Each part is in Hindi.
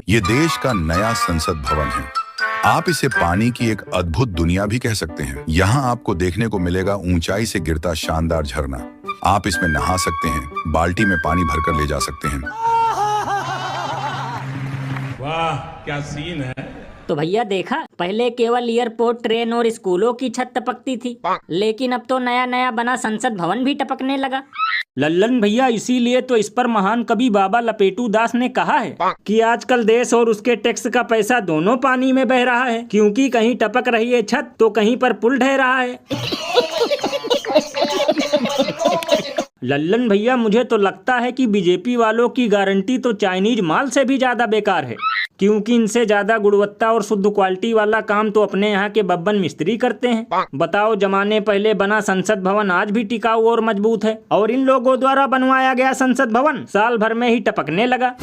ये देश का नया संसद भवन है। आप इसे पानी की एक अद्भुत दुनिया भी कह सकते हैं। यहाँ आपको देखने को मिलेगा ऊंचाई से गिरता शानदार झरना। आप इसमें नहा सकते हैं, बाल्टी में पानी भरकर ले जा सकते हैं। वाह क्या सीन है। तो भैया देखा, पहले केवल एयरपोर्ट, ट्रेन और स्कूलों की छत टपकती थी, लेकिन अब तो नया नया बना संसद भवन भी टपकने लगा। लल्लन भैया, इसीलिए तो इस पर महान कवि बाबा लपेटू दास ने कहा है कि आजकल देश और उसके टैक्स का पैसा दोनों पानी में बह रहा है, क्योंकि कहीं टपक रही है छत तो कहीं पर पुल ढह रहा है। लल्लन भैया, मुझे तो लगता है कि बीजेपी वालों की गारंटी तो चाइनीज माल से भी ज्यादा बेकार है, क्योंकि इनसे ज्यादा गुणवत्ता और शुद्ध क्वालिटी वाला काम तो अपने यहाँ के बब्बन मिस्त्री करते हैं। बताओ, जमाने पहले बना संसद भवन आज भी टिकाऊ और मजबूत है, और इन लोगों द्वारा बनवाया गया संसद भवन साल भर में ही टपकने लगा।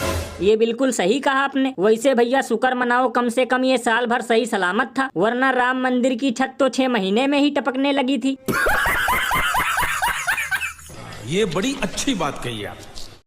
ये बिल्कुल सही कहा आपने। वैसे भैया शुक्र मनाओ, कम से कम ये साल भर सही सलामत था, वरना राम मंदिर की छत तो 6 महीने में ही टपकने लगी थी। ये बड़ी अच्छी बात कही आप।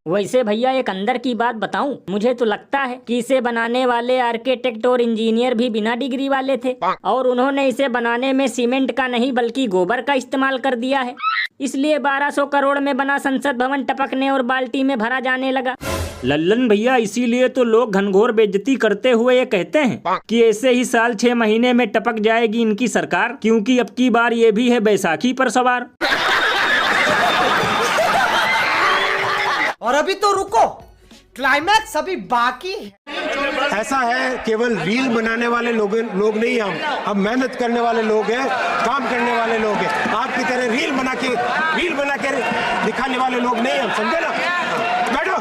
वैसे भैया एक अंदर की बात बताऊं, मुझे तो लगता है कि इसे बनाने वाले आर्किटेक्ट और इंजीनियर भी बिना डिग्री वाले थे, और उन्होंने इसे बनाने में सीमेंट का नहीं बल्कि गोबर का इस्तेमाल कर दिया है। इसलिए 1200 करोड़ में बना संसद भवन टपकने और बाल्टी में भरा जाने लगा। लल्लन भैया, इसीलिए तो लोग घनघोर बेइज्जती करते हुए ये कहते हैं कि ऐसे ही साल 6 महीने में टपक जाएगी इनकी सरकार, क्योंकि अब की बार ये भी है बैसाखी पर सवार। और अभी तो रुको, क्लाइमैक्स अभी बाकी है। ऐसा है, केवल रील बनाने वाले लोग नहीं, हम मेहनत करने वाले लोग हैं, काम करने वाले लोग हैं। आपकी तरह रील बना के दिखाने वाले लोग नहीं हम, समझे ना? बैठो।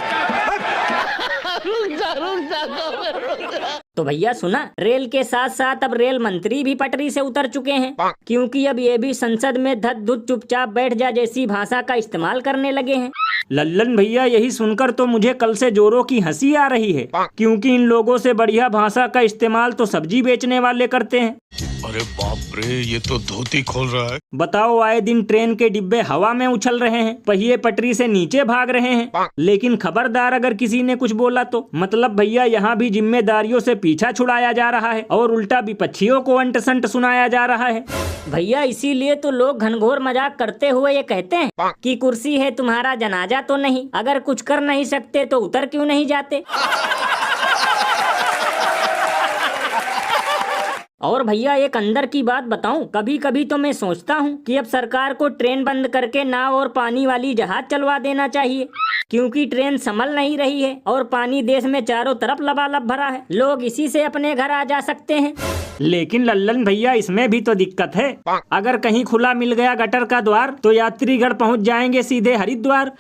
तो भैया सुना, रेल के साथ साथ अब रेल मंत्री भी पटरी से उतर चुके हैं, क्योंकि अब ये भी संसद में धत धुत चुपचाप बैठ जा जैसी भाषा का इस्तेमाल करने लगे हैं। लल्लन भैया, यही सुनकर तो मुझे कल से जोरों की हंसी आ रही है, क्योंकि इन लोगों से बढ़िया भाषा का इस्तेमाल तो सब्जी बेचने वाले करते हैं। अरे बाप रे, ये तो धोती खोल रहा है। बताओ, आए दिन ट्रेन के डिब्बे हवा में उछल रहे हैं, पहिए पटरी से नीचे भाग रहे हैं, लेकिन खबरदार अगर किसी ने कुछ बोला तो मतलब भैया यहाँ भी जिम्मेदारियों से पीछा छुड़ाया जा रहा है और उल्टा विपक्षियों को अंट संट सुनाया जा रहा है। भैया इसीलिए तो लोग घनघोर मजाक करते हुए ये कहते हैं कि कुर्सी है तुम्हारा जनाजा तो नहीं, अगर कुछ कर नहीं सकते तो उतर क्यों नहीं जाते। और भैया एक अंदर की बात बताऊं, कभी कभी तो मैं सोचता हूं कि अब सरकार को ट्रेन बंद करके नाव और पानी वाली जहाज चलवा देना चाहिए, क्योंकि ट्रेन संभल नहीं रही है और पानी देश में चारों तरफ लबालब भरा है। लोग इसी से अपने घर आ जा सकते हैं। लेकिन लल्लन भैया, इसमें भी तो दिक्कत है। अगर कहीं खुला मिल गया गटर का द्वार तो यात्रीगण पहुंच जाएंगे सीधे हरिद्वार।